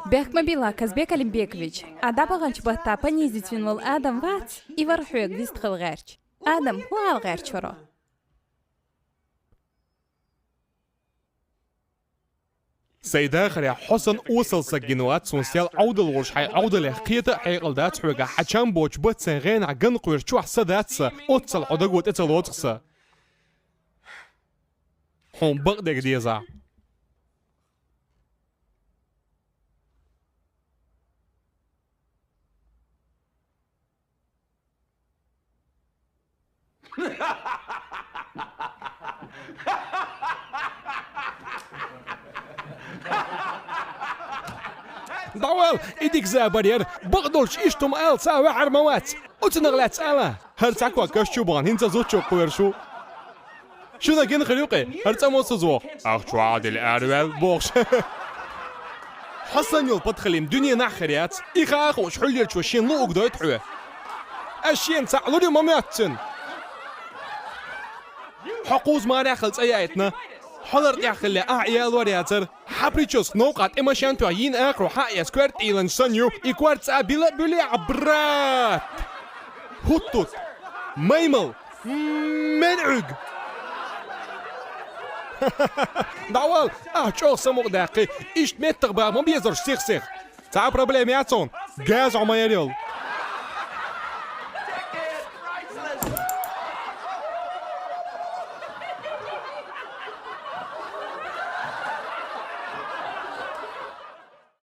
Бехмобила Казбек Олимбекович, а да баганчбата понизить винвал Адам вац и вархуек вистхал герч. Адам хуал герчоро. سيدا خري حسن وصل سجنوات سونسيال عود الورش حي عود الحقيقة حيقل دات حوجا حشام بوش بوت سنغين عجن قوير شو حسداتس أتصل عدقوت اتلوتس هم بقدر ديزا دوال إديك زابرير بقدرش إشتم آل ساوي عرموات وتنغلات آلا هرتاكوا كشوبان هنزا زوتشو قويرشو شو ذا جن خليقي هرتا موسزو أخشو عادل أروال بوخش حسن يول بدخليم دنيا ناخريات إخا أخوش حليل شو شين لو أقدر يتحوه أشيان تعلوني ممياتن حقوز ما داخل سيايتنا حضر داخل أعيال ورياتر حبريتشوس نوقات إما شانتو عين آخر حقيا سكوارت إيلان سانيو إكوارت سابيلا بلي عبرات هوتوت ميمل منعق دعوال شو سموق داقي إيش ميت تغبار ما بيزرش سيخ تا بروبليم ياتون غاز عما يريل